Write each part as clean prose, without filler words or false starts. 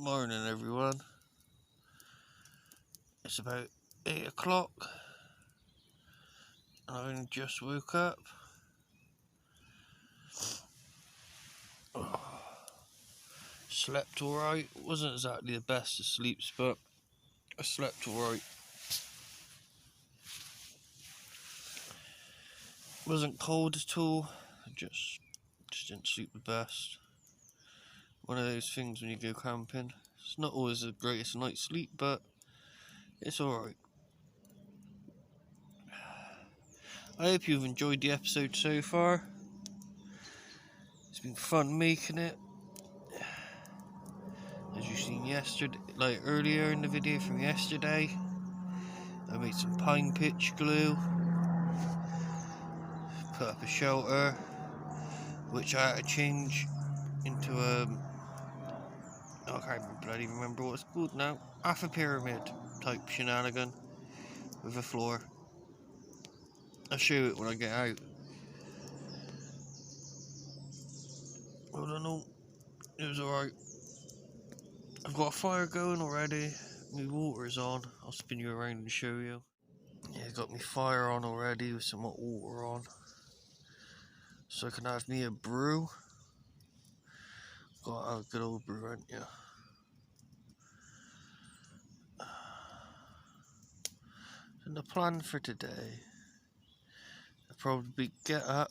Morning everyone. It's about 8 o'clock and I only just woke up. Slept alright. Wasn't exactly the best of sleeps, but I slept alright. Wasn't cold at all. I just didn't sleep the best. One of those things when you go camping. It's not always the greatest night's sleep, but it's alright. I hope you've enjoyed the episode so far. It's been fun making it. As you've seen yesterday, like earlier in the video from yesterday, I made some pine pitch glue, put up a shelter, which I had to change into I can't bloody remember what it's called now, half a pyramid type shenanigan with a floor. I'll show it when I get out. I don't know, it was alright. I've got a fire going already, my water's on, I'll spin you around and show you. Yeah, got my fire on already with some hot water on, so I can have me a brew. Got a good old brew, haven't you? And the plan for today, I'll probably get up,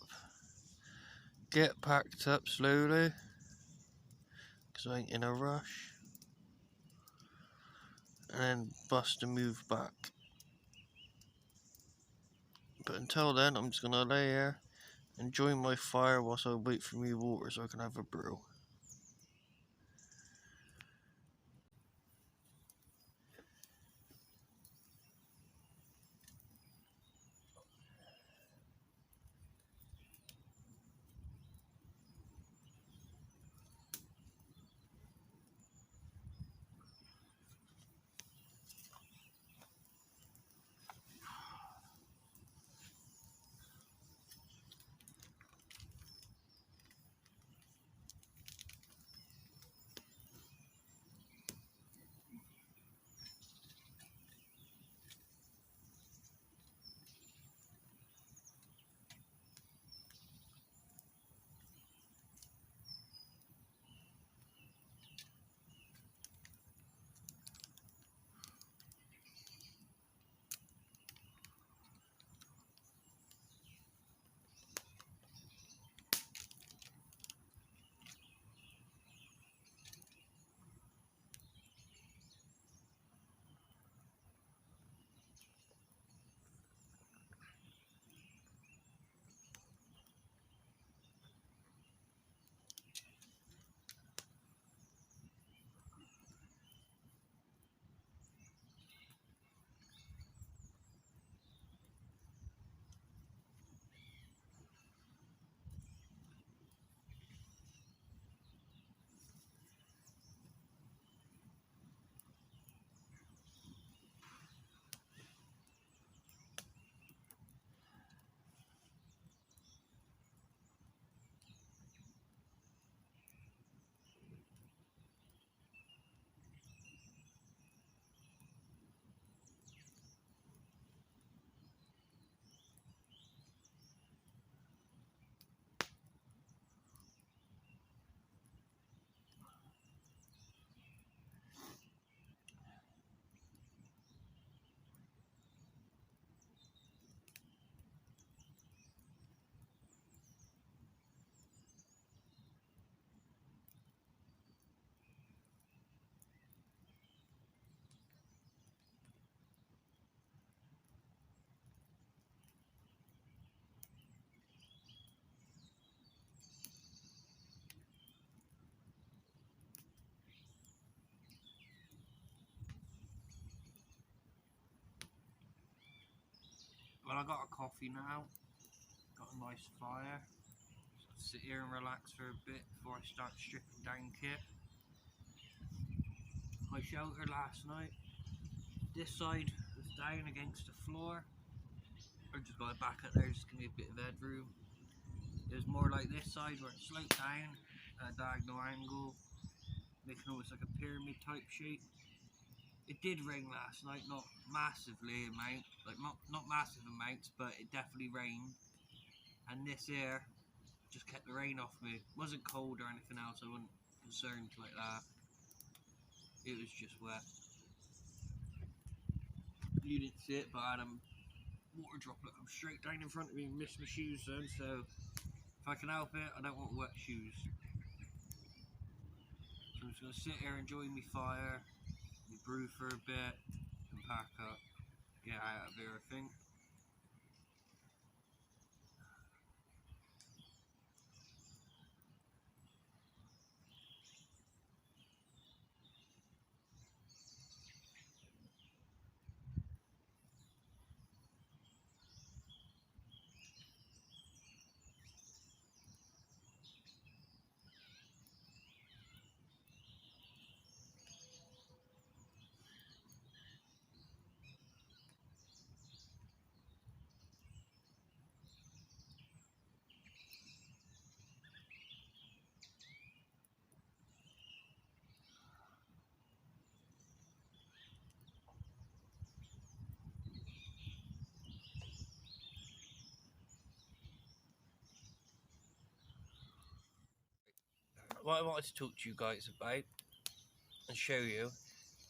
get packed up slowly, because I ain't in a rush, and then bust a move back. But until then, I'm just gonna lay here, enjoy my fire whilst I wait for me water so I can have a brew. Well, I got a coffee now, got a nice fire, so I'll sit here and relax for a bit before I start stripping down kit. My shelter last night, this side was down against the floor. I just got it back up there just to give me a bit of headroom. It was more like this side where it sloped down at a diagonal angle. making almost like a pyramid type shape. It did rain last night, not massively amount, like not massive amounts, but it definitely rained. And this here just kept the rain off me. It wasn't cold or anything else, I wasn't concerned like that. It was just wet. You didn't see it, but I had a water droplet come straight down in front of me and missed my shoes then, so if I can help it, I don't want wet shoes. So I'm just going to sit here, enjoy my fire, brew for a bit, and pack up. Get out of here, I think. What I wanted to talk to you guys about and show you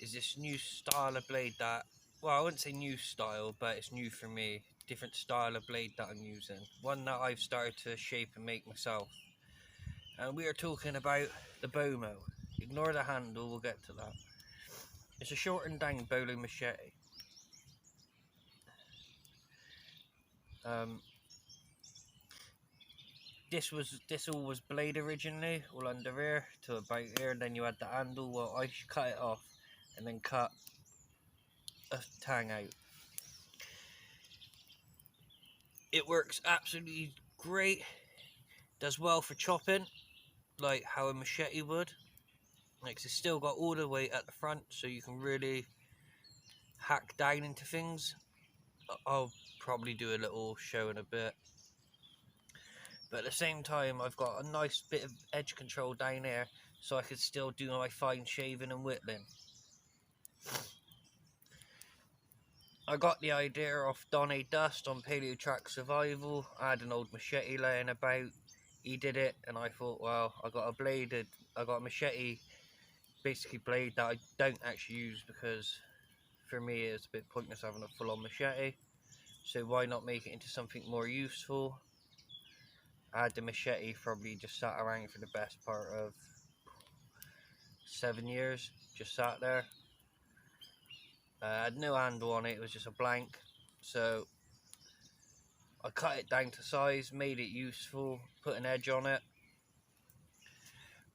is this new style of blade that, well, I wouldn't say new style, but it's new for me. Different style of blade that I'm using. One that I've started to shape and make myself. And we are talking about the Bomo. Ignore the handle, we'll get to that. It's a shortened down bowling machete. This all was blade originally, all under here to about here, and then you had the handle. Well, I cut it off and then cut a tang out. It works absolutely great. Does well for chopping, like how a machete would. Like, it's still got all the weight at the front, so you can really hack down into things. I'll probably do a little show in a bit. But at the same time, I've got a nice bit of edge control down here, so I could still do my fine shaving and whittling. I got the idea off Don A. Dust on Paleo Track Survival. I had an old machete laying about. He did it, and I thought, well, I got a machete, basically blade that I don't actually use because for me it's a bit pointless having a full-on machete. So why not make it into something more useful? I had the machete probably just sat around for the best part of 7 years, just sat there. I had no handle on it, it was just a blank. So I cut it down to size, made it useful, put an edge on it,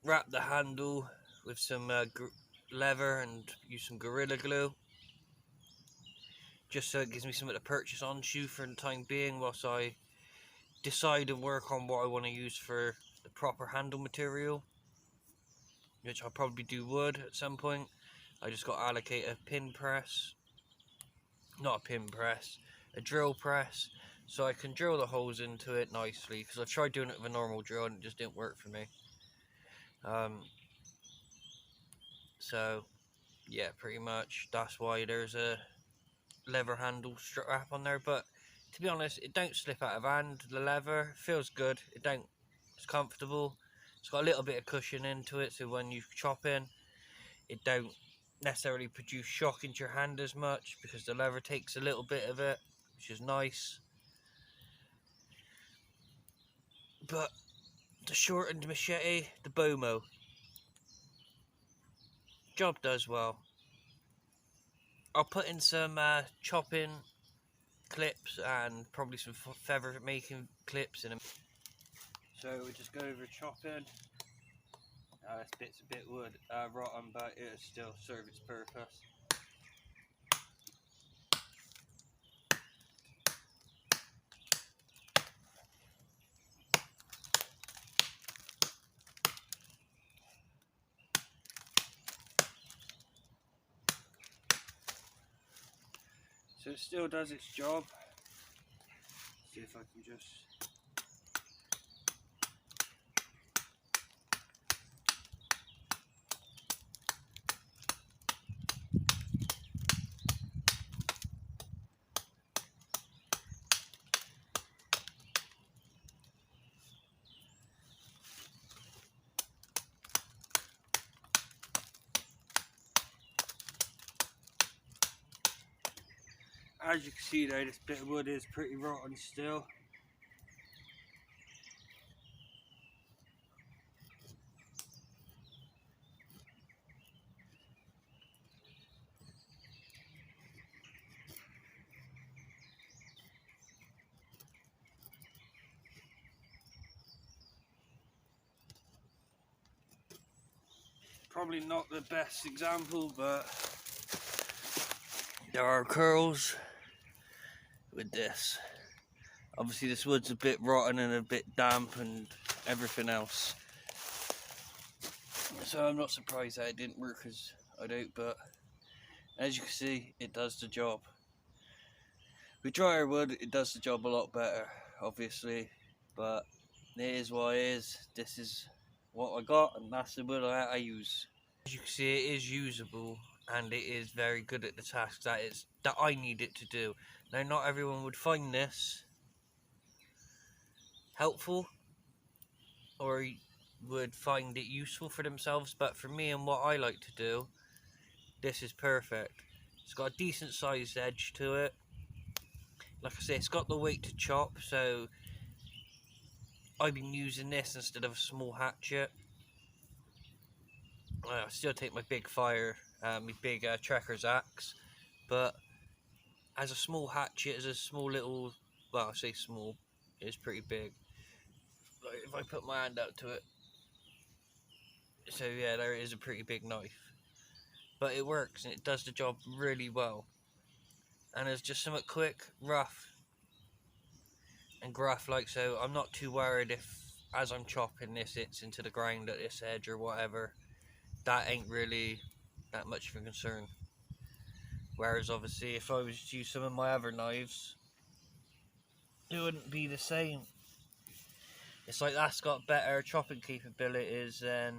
wrapped the handle with some leather and used some Gorilla Glue, just so it gives me something to purchase on shoe for the time being whilst I decide and work on what I want to use for the proper handle material, which I'll probably do wood at some point. I just got to allocate a pin press, not a pin press, a drill press, so I can drill the holes into it nicely, because I tried doing it with a normal drill and it just didn't work for me. So yeah, pretty much that's why there's a leather handle strap on there, but to be honest, it don't slip out of hand. The leather feels good, it's comfortable, it's got a little bit of cushion into it, so when you chop in, it don't necessarily produce shock into your hand as much because the leather takes a little bit of it, which is nice. But the shortened machete, the Bomo, job does well. I'll put in some chopping clips and probably some feather making clips in them. So we'll just go over chopping. This bit's a bit wood, rotten, but it'll still serve its purpose. So it still does its job. See if I can just... As you can see though, this bit of wood is pretty rotten still. Probably not the best example, but there are curls with this. Obviously this wood's a bit rotten and a bit damp and everything else. So I'm not surprised that it didn't work as I'd hoped, but as you can see, it does the job. With drier wood, it does the job a lot better, obviously, but it is what it is. This is what I got, and that's the wood I use. As you can see, it is usable, and it is very good at the task that I need it to do. Now, not everyone would find this helpful, or would find it useful for themselves, but for me and what I like to do, this is perfect. It's got a decent sized edge to it. Like I say, it's got the weight to chop, so I've been using this instead of a small hatchet. I still take my big my big trekker's axe, but as a small hatchet, as a small little, well, I say small, it's pretty big. Like if I put my hand out to it, so yeah, there is a pretty big knife. But it works and it does the job really well. And it's just somewhat quick, rough, and gruff like so. I'm not too worried if, as I'm chopping this, it's into the ground at this edge or whatever. That ain't really that much of a concern. Whereas obviously if I was to use some of my other knives, it wouldn't be the same. It's like that's got better chopping capabilities than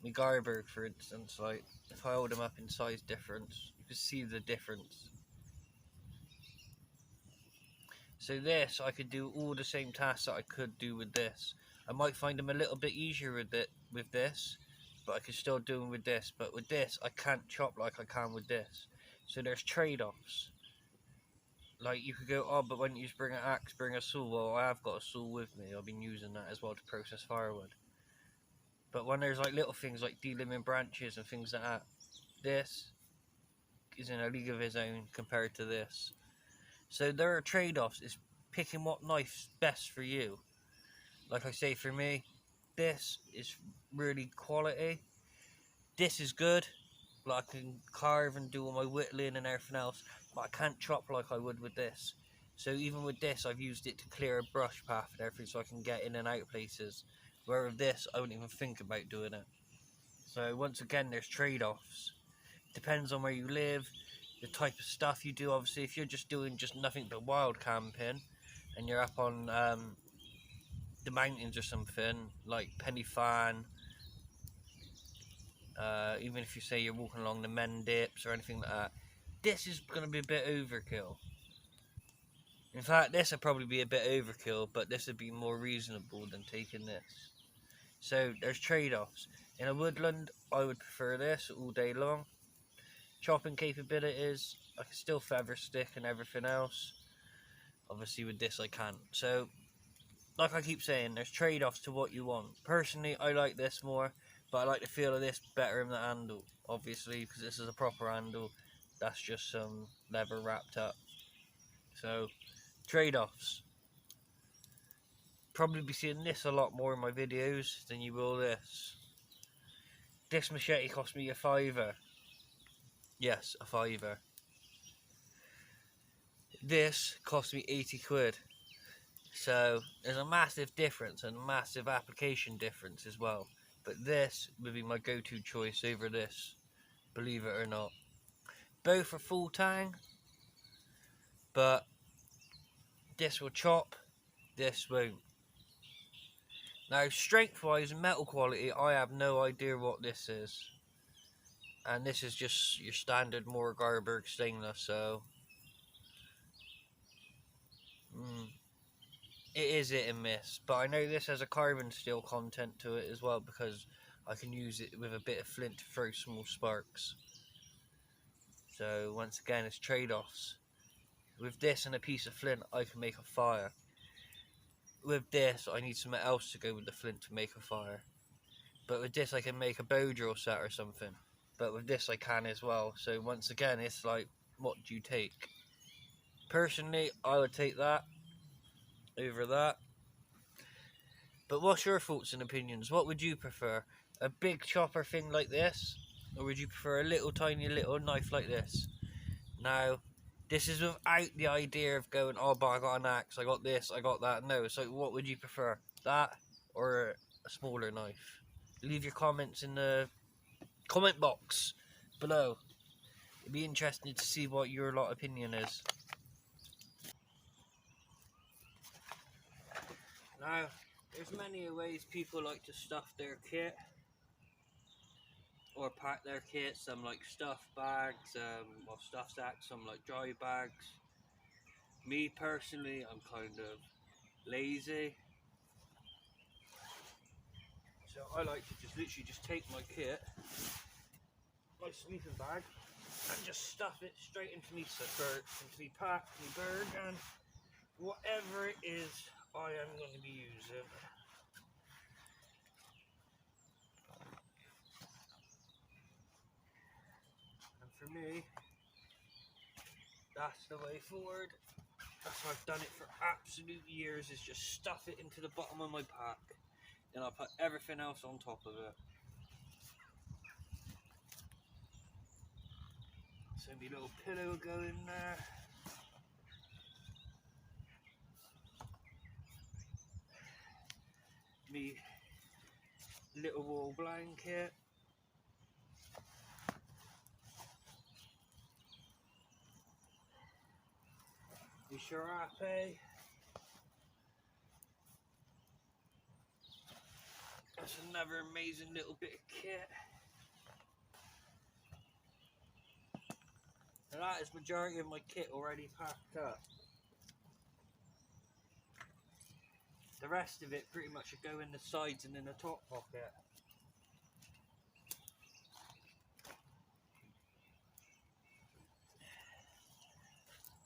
my Garberg, for instance. Like if I hold them up in size difference, you can see the difference. So this, I could do all the same tasks that I could do with this. I might find them a little bit easier with this, but I could still do them with this. But with this, I can't chop like I can with this. So there's trade-offs. Like you could go, oh, but when you bring an axe, bring a saw. Well, I have got a saw with me. I've been using that as well to process firewood. But when there's like little things like delimbing branches and things like that, this is in a league of its own compared to this. So there are trade-offs. It's picking what knife's best for you. Like I say, for me, this is really quality. This is good. Like I can carve and do all my whittling and everything else, but I can't chop like I would with this. So even with this, I've used it to clear a brush path and everything so I can get in and out places. Where with this, I wouldn't even think about doing it. So once again, there's trade-offs. Depends on where you live, the type of stuff you do. Obviously, if you're just doing nothing but wild camping, and you're up on the mountains or something, like Penny Fan, even if you say you're walking along the Mendips or anything like that, this is going to be a bit overkill. In fact, this would probably be a bit overkill, but this would be more reasonable than taking this. So there's trade-offs. In a woodland, I would prefer this all day long. Chopping capabilities, I can still feather stick and everything else. Obviously with this I can't. So, like I keep saying, there's trade-offs to what you want. Personally, I like this more, but I like the feel of this better in the handle. Obviously, because this is a proper handle. That's just some leather wrapped up. So, trade-offs. Probably be seeing this a lot more in my videos than you will this. This machete cost me a £5. Yes, a £5. This cost me 80 quid. So there's a massive difference and a massive application difference as well. But this would be my go-to choice over this, believe it or not. Both are full tang, but this will chop, this won't. Now strength-wise and metal quality, I have no idea what this is. And this is just your standard Moore Garberg stainless, so it is hit and miss. But I know this has a carbon steel content to it as well, because I can use it with a bit of flint to throw small sparks. So once again, it's trade-offs. With this and a piece of flint, I can make a fire. With this, I need something else to go with the flint to make a fire. But with this, I can make a bow drill set or something. But with this, I can as well. So once again, it's like, what do you take? Personally, I would take that over that. But what's your thoughts and opinions? What would you prefer? A big chopper thing like this? Or would you prefer a little tiny little knife like this? Now, this is without the idea of going, oh, but I got an axe, I got this, I got that. No, so what would you prefer? That or a smaller knife? Leave your comments in the comment box below. It'd be interesting to see what your lot opinion is. Now, there's many ways people like to stuff their kit or pack their kit. Some like stuff bags, or stuff sacks, some like dry bags. Me personally, I'm kind of lazy, so I like to just literally just take my kit, my sleeping bag, and just stuff it straight into me spur, into me pack, me bird, and whatever it is I am going to be using. And for me, that's the way forward. That's how I've done it for absolute years, is just stuff it into the bottom of my pack. Then I'll put everything else on top of it. So my little pillow will go in there. Me little wool blanket. My sharapé. That's another amazing little bit of kit. And that is majority of my kit already packed up. The rest of it pretty much should go in the sides and in the top pocket.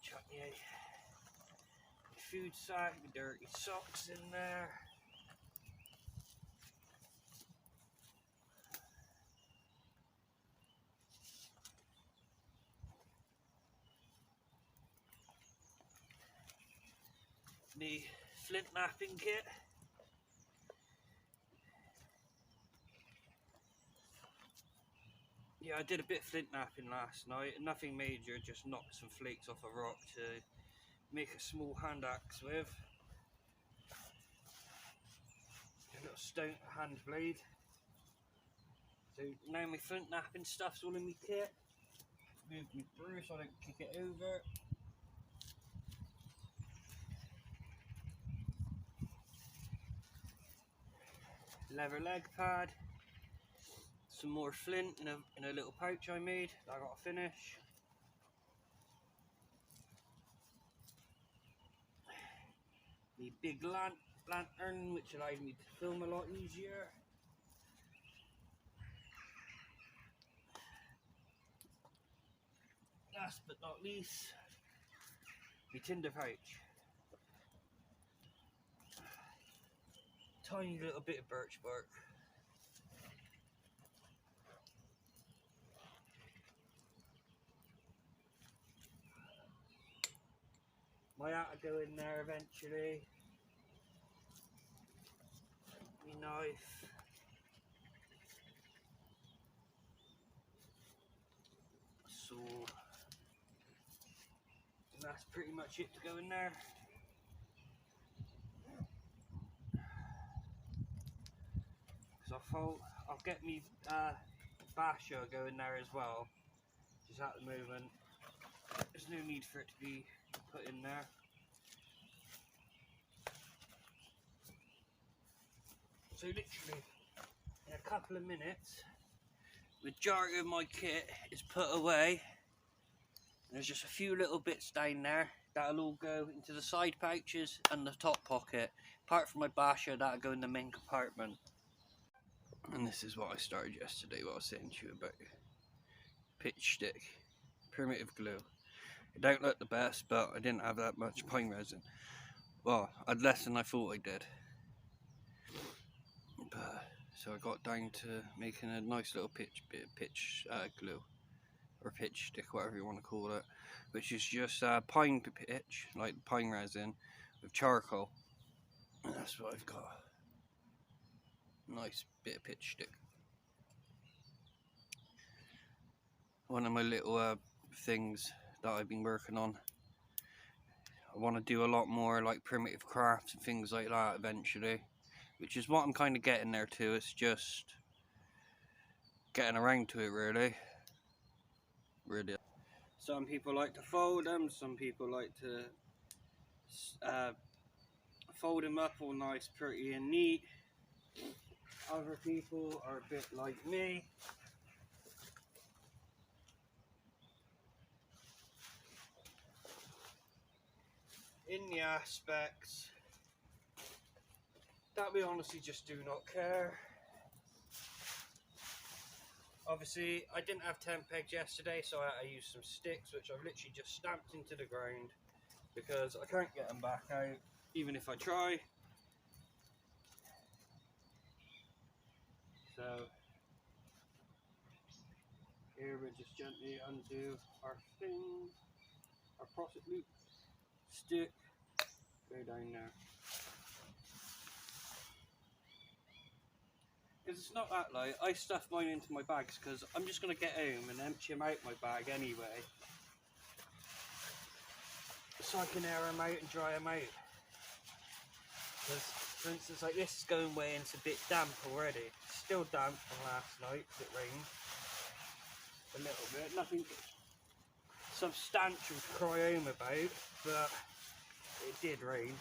Chuck my food sack, my dirty socks in there. The flint napping kit. Yeah, I did a bit of flint napping last night. Nothing major, just knocked some flakes off a rock to make a small hand axe with. A little stone hand blade. So now my flint napping stuff's all in my kit. Move my brew so I don't kick it over. Leather leg pad, some more flint in a little pouch I made that I got to finish. The big lantern, which allowed me to film a lot easier. Last but not least, the tinder pouch. Tiny little bit of birch bark. My hat will go in there eventually. My knife. So, and that's pretty much it to go in there. Because I thought I'll get me basher go in there as well. Just at the moment, there's no need for it to be put in there. So literally, in a couple of minutes, majority of my kit is put away. And there's just a few little bits down there that'll all go into the side pouches and the top pocket. Apart from my basher, that'll go in the main compartment. And this is what I started yesterday, what I was saying to you about pitch stick, primitive glue. It don't look the best, but I didn't have that much pine resin. Well, I had less than I thought I did. So I got down to making a nice little bit of pitch glue, or pitch stick, whatever you want to call it, which is just pine pitch, like pine resin, with charcoal. And that's what I've got. Nice bit of pitch stick. One of my little things that I've been working on. I want to do a lot more like primitive crafts and things like that eventually, which is what I'm kind of getting there too. It's just getting around to it really. Some people like to fold them, some people like to fold them up all nice, pretty and neat. Other people are a bit like me. In the aspects that we honestly just do not care. Obviously, I didn't have 10 pegs yesterday, so I used some sticks, which I've literally just stamped into the ground because I can't get them back out, even if I try. So, here we just gently undo our thing, our profit loop, stick, go down there. Because it's not that light. I stuff mine into my bags because I'm just going to get home and empty them out my bag anyway, so I can air them out and dry them out. Because, for instance, like this is going away and it's a bit damp already. It's still damp from last night because it rained a little bit. Nothing substantial to cry home about, but it did rain.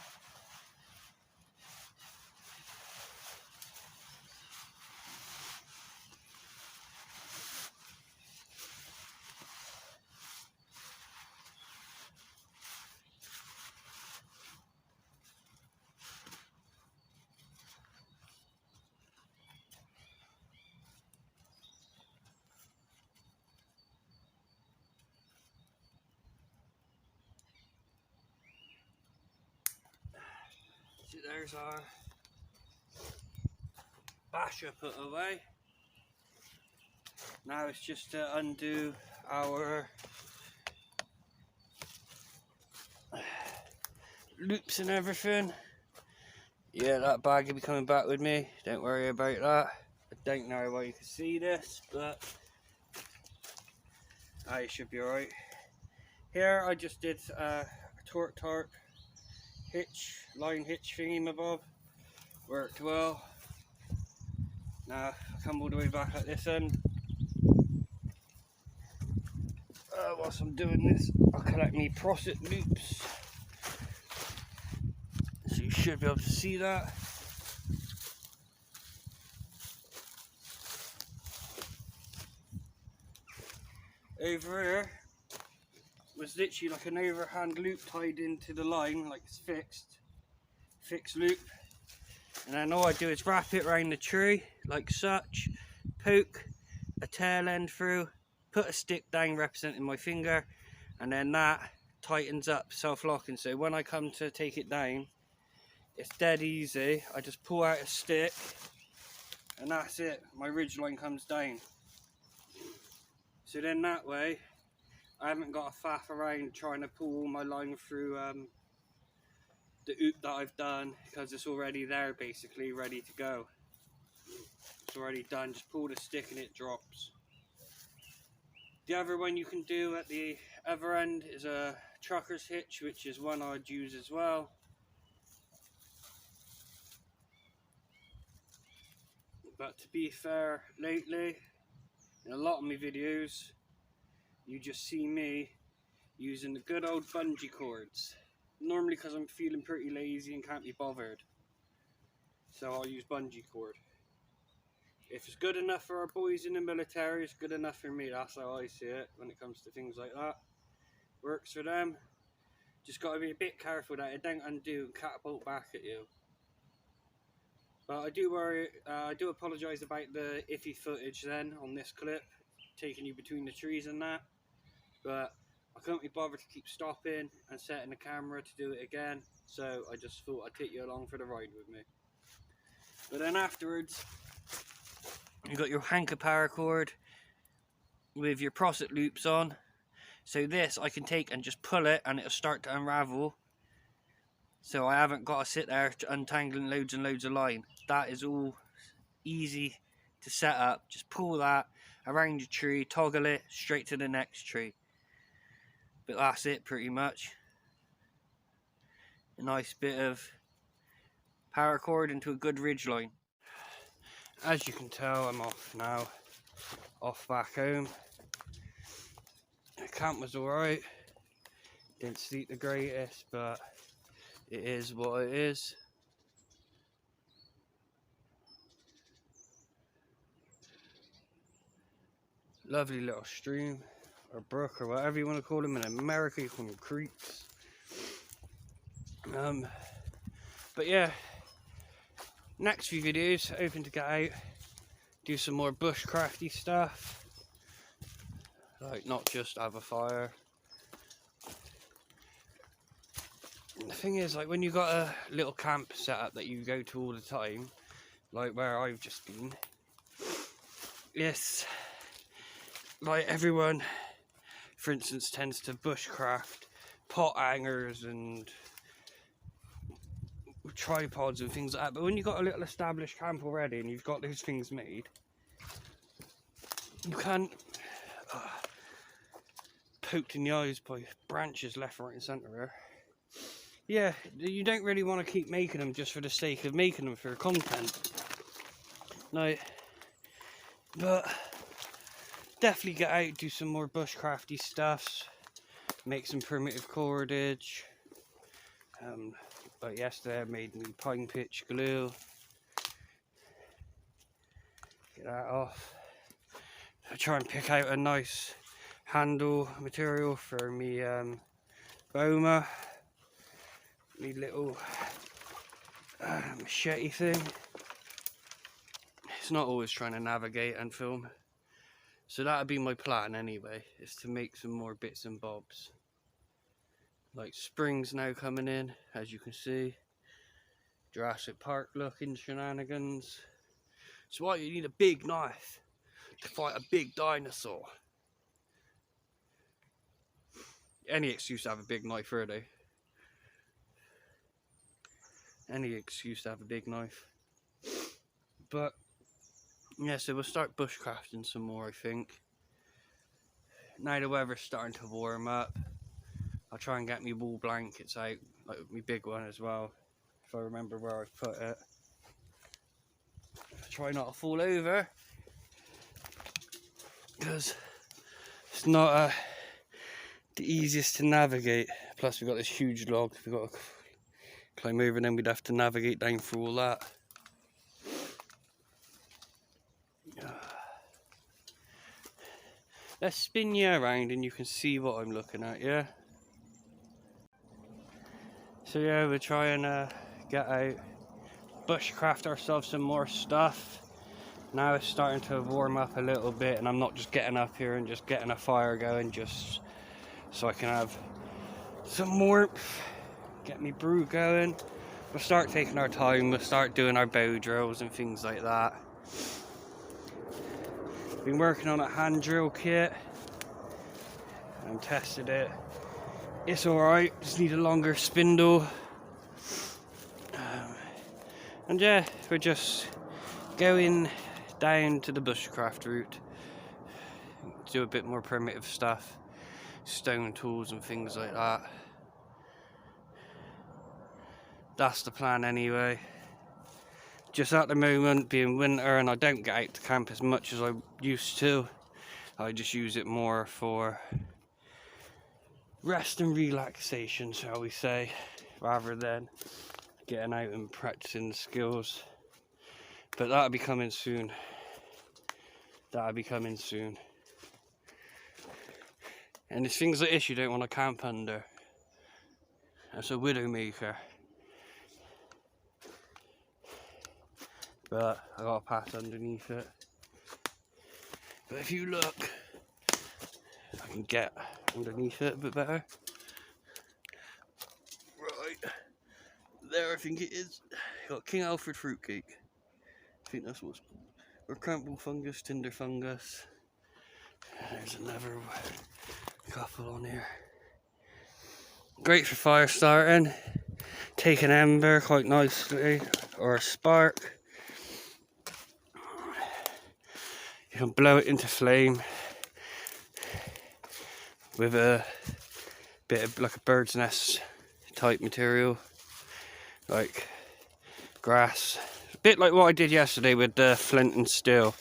So there's our basher put away. Now it's just to undo our loops and everything. Yeah, that bag will be coming back with me, don't worry about that. I don't know why you can see this, but it should be alright. Here I just did a torque hitch, line hitch thingy-mabob. Worked well. Now I come all the way back at this end. Whilst I'm doing this, I'll collect me profit loops. So you should be able to see that. Over here was literally like an overhand loop tied into the line, like it's fixed loop. And then all I do is wrap it around the tree like such, poke a tail end through, put a stick down representing my finger, and then that tightens up, self-locking. So when I come to take it down, it's dead easy. I just pull out a stick and that's it, my ridge line comes down. So then that way I haven't got to faff around trying to pull all my line through the oop that I've done, because it's already there basically, ready to go. It's already done, just pull the stick and it drops. The other one you can do at the other end is a trucker's hitch, which is one I'd use as well. But to be fair, lately, in a lot of my videos, you just see me using the good old bungee cords. Normally because I'm feeling pretty lazy and can't be bothered. So I'll use bungee cord. If it's good enough for our boys in the military, it's good enough for me. That's how I see it when it comes to things like that. Works for them. Just got to be a bit careful that it don't undo and catapult back at you. But I do worry, I do apologise about the iffy footage then on this clip, taking you between the trees and that. But I couldn't be bothered to keep stopping and setting the camera to do it again, so I just thought I'd take you along for the ride with me. But then afterwards, you got your Hanker paracord with your proset loops on. So this I can take and just pull it and it'll start to unravel. So I haven't got to sit there untangling loads and loads of line. That is all easy to set up. Just pull that around your tree, toggle it straight to the next tree. But that's it pretty much. A nice bit of paracord into a good ridge line. As you can tell, I'm off now, off back home. The camp was alright, didn't sleep the greatest, but it is what it is. Lovely little stream, or brook, or whatever you want to call them. In America you call them creeks. But yeah, next few videos, hoping to get out, do some more bushcrafty stuff, like not just have a fire. And the thing is, like when you've got a little camp set up that you go to all the time, like where I've just been, yes, like everyone, for instance, tends to bushcraft pot hangers and tripods and things like that. But when you've got a little established camp already and you've got those things made, you can't poked in the eyes by branches left, right and centre there. Yeah, you don't really want to keep making them just for the sake of making them for content. No, but definitely get out, do some more bushcrafty stuffs, make some primitive cordage. Like yesterday I made me pine pitch glue. Get that off. I try and pick out a nice handle material for me boma. Me little machete thing. It's not always trying to navigate and film. So that'd be my plan anyway, is to make some more bits and bobs. Like spring's now coming in, as you can see. Jurassic Park looking shenanigans. That's why you need a big knife to fight a big dinosaur. Any excuse to have a big knife, really. Any excuse to have a big knife. But yeah, so we'll start bushcrafting some more, I think. Now the weather's starting to warm up, I'll try and get me wool blankets out, like my big one as well, if I remember where I've put it. Try not to fall over, because it's not the easiest to navigate. Plus we've got this huge log we've got to climb over, and then we'd have to navigate down through all that. Let's spin you around and you can see what I'm looking at, yeah? So yeah, we're trying to get out, bushcraft ourselves some more stuff. Now it's starting to warm up a little bit, and I'm not just getting up here and just getting a fire going just so I can have some warmth, get me brew going. We'll start taking our time, we'll start doing our bow drills and things like that. Been working on a hand drill kit and tested it. It's alright, just need a longer spindle. And yeah, we're just going down to the bushcraft route. Do a bit more primitive stuff, stone tools and things like that. That's the plan anyway. Just at the moment, being winter and I don't get out to camp as much as I used to, I just use it more for rest and relaxation, shall we say, rather than getting out and practicing the skills. But that'll be coming soon. That'll be coming soon. And there's things like this you don't want to camp under. That's a widowmaker. But I gotta pass underneath it. But if you look, I can get underneath it a bit better. Right, there I think it is. Got King Alfred fruitcake. I think that's what's called. Or crumple fungus, tinder fungus. There's another couple on here. Great for fire starting. Take an ember quite nicely, or a spark. You can blow it into flame with a bit of like a bird's nest type material, like grass. A bit like what I did yesterday with the flint and steel,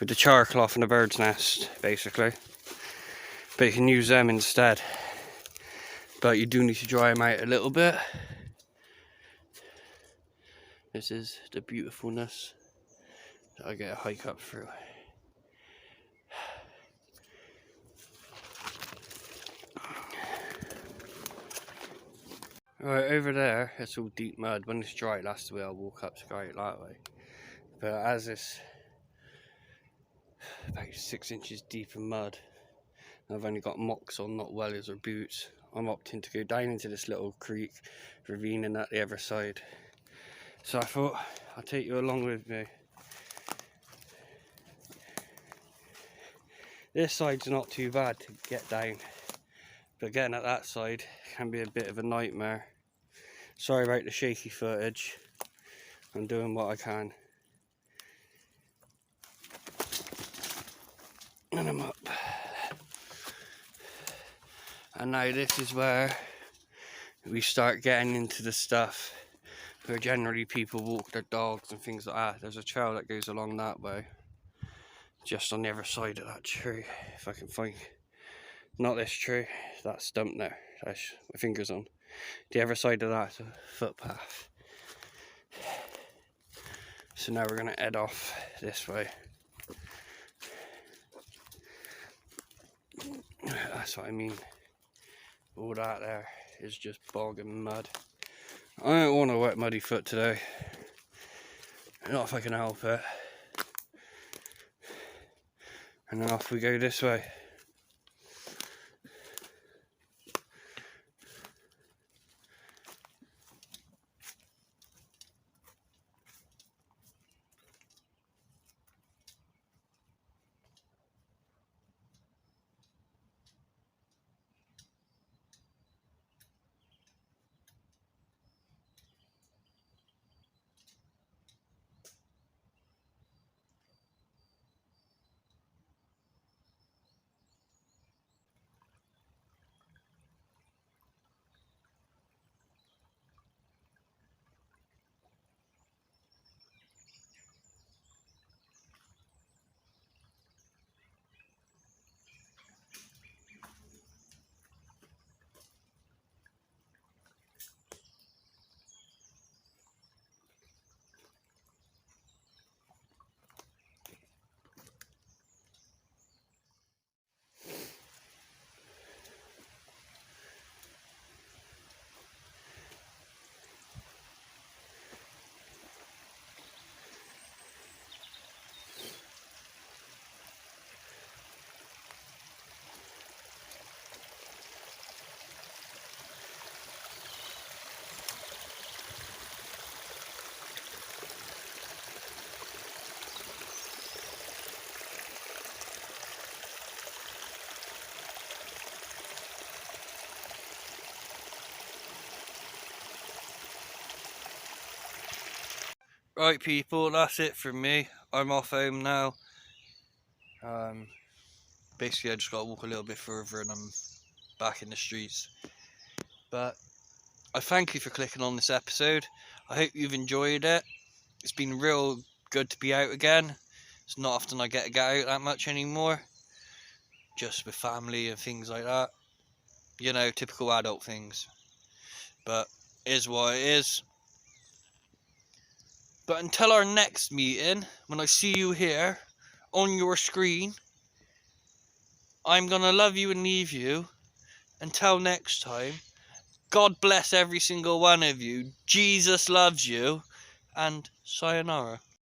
with the char cloth and the bird's nest, basically. But you can use them instead. But you do need to dry them out a little bit. This is the beautifulness that I get a hike up through. Right, over there, it's all deep mud. When it's dry, that's the way I'll walk up straight that way. But as it's about 6 inches deep in mud, and I've only got mocks on, not wellies or boots, I'm opting to go down into this little creek, ravine, and at the other side. So I thought I'll take you along with me. This side's not too bad to get down, but getting at that side can be a bit of a nightmare. Sorry about the shaky footage. I'm doing what I can. And I'm up. And now this is where we start getting into the stuff where generally people walk their dogs and things like that. There's a trail that goes along that way, just on the other side of that tree, if I can find. Not this tree, that stump there. That's my fingers on. The other side of that's a footpath. So now we're going to head off this way. That's what I mean. All that there is just bog and mud. I don't want a wet muddy foot today. Not if I can help it. And then off we go this way. Right people, that's it from me. I'm off home now. Basically I just got to walk a little bit further and I'm back in the streets. But I thank you for clicking on this episode. I hope you've enjoyed it. It's been real good to be out again. It's not often I get to get out that much anymore. Just with family and things like that. You know, typical adult things. But it is what it is. But until our next meeting, when I see you here on your screen, I'm gonna love you and leave you. Until next time, God bless every single one of you. Jesus loves you. And sayonara.